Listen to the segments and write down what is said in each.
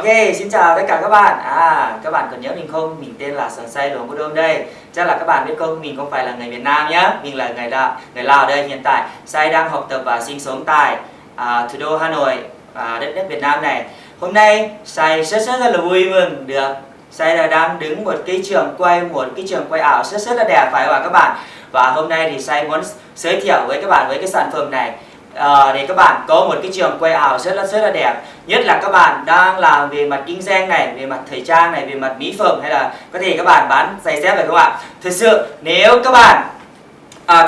xin chào tất cả các bạn. Các bạn còn nhớ mình không? Mình tên là Sòn Say Luống Cô Đôm đây. Chắc là các bạn biết không, mình không phải là người Việt Nam nhé. Mình là người Lào đây. Hiện tại Say đang học tập và sinh sống tại thủ đô Hà Nội, đất nước Việt Nam này. Hôm nay Say rất là vui mừng được Say là đang đứng một cái trường quay ảo rất là đẹp, phải không ạ các bạn? Và hôm nay thì Say muốn giới thiệu với các bạn với cái sản phẩm này. Để các bạn có một cái trường quay ảo rất là đẹp, nhất là các bạn đang làm về mặt kinh doanh này, về mặt thời trang này, về mặt mỹ phẩm, hay là có thể các bạn bán giày dép, phải không ạ? Thực sự nếu các bạn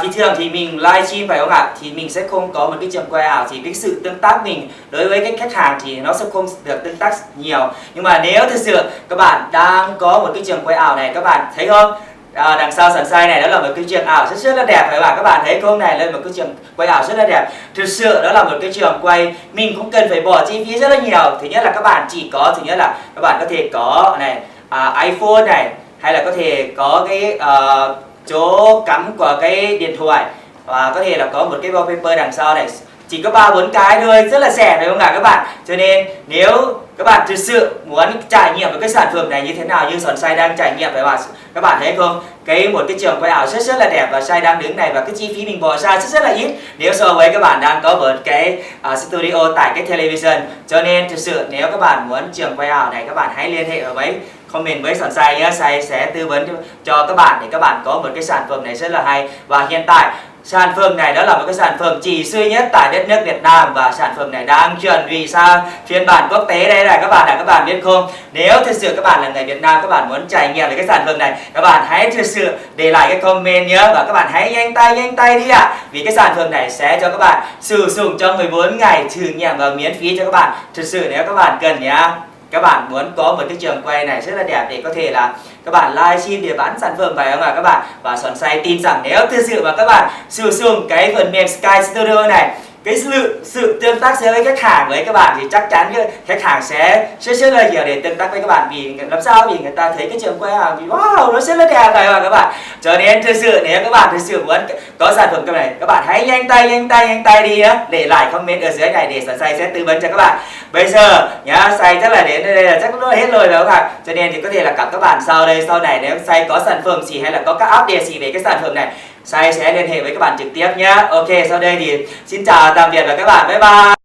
thì thường thì mình livestream, phải không ạ, thì mình sẽ không có một cái trường quay ảo, thì cái sự tương tác mình đối với cái khách hàng thì nó sẽ không được tương tác nhiều. Nhưng mà nếu thực sự các bạn đang có một cái trường quay ảo này, các bạn thấy không? Đằng sau Sòn Say này đó là một cái trường ảo rất là đẹp, phải không ạ? Các bạn thấy không, này là một cái trường quay ảo rất là đẹp. Thực sự đó là một cái trường quay mình cũng cần phải bỏ chi phí rất là nhiều. Thứ nhất là các bạn thứ nhất là các bạn có thể có này iPhone này, hay là có thể có cái chỗ cắm của cái điện thoại, và có thể là có một cái wallpaper đằng sau này, chỉ có 3-4 cái thôi, rất là rẻ, phải không ạ các bạn? Cho nên nếu các bạn thực sự muốn trải nghiệm với cái sản phẩm này như thế nào như Sòn Say đang trải nghiệm, phải không ạ? Các bạn thấy không? Một cái trường quay ảo rất là đẹp, và Say đang đứng này, và cái chi phí mình bỏ ra rất là ít nếu so với các bạn đang có một cái studio tại cái television. Cho nên thực sự nếu các bạn muốn trường quay ảo này, các bạn hãy liên hệ với comment với Sòn Say nhé. Say sẽ tư vấn cho các bạn để các bạn có một cái sản phẩm này rất là hay. Và hiện tại sản phẩm này đó là một cái sản phẩm chỉ duy nhất tại đất nước Việt Nam, và sản phẩm này đang chuẩn bị sang phiên bản quốc tế đây này các bạn biết không? Nếu thực sự các bạn là người Việt Nam, các bạn muốn trải nghiệm về cái sản phẩm này, các bạn hãy thực sự để lại cái comment nhé, và các bạn hãy nhanh tay đi ạ. Vì cái sản phẩm này sẽ cho các bạn sử dụng trong 14 ngày thử nghiệm và miễn phí cho các bạn. Thực sự nếu các bạn cần nhá, các bạn muốn có một cái trường quay này rất là đẹp để có thể là các bạn livestream để bán sản phẩm, phải không ạ các bạn? Và Sòn Say tin rằng nếu thực sự mà các bạn sử dụng cái phần mềm Sky Studio này, cái sự tương tác với khách hàng với các bạn, thì chắc chắn khách hàng sẽ rất là nhiều để tương tác với các bạn. Vì làm sao? Vì người ta thấy cái trường quay ảo, vì wow, nó rất là đẹp, phải không ạ các bạn? Cho nên thực sự nếu các bạn thực sự muốn có sản phẩm này, các bạn hãy nhanh tay đi nhé, để lại comment ở dưới này để Sòn Say sẽ tư vấn cho các bạn. Bây giờ nhá, Say chắc là đến đây là chắc nó hết rồi, phải không ạ? Cho nên thì có thể là các bạn sau này nếu Say có sản phẩm gì hay là có các update gì về cái sản phẩm này, Say sẽ liên hệ với các bạn trực tiếp nhé. Ok, sau đây thì xin chào tạm biệt và các bạn, bye bye.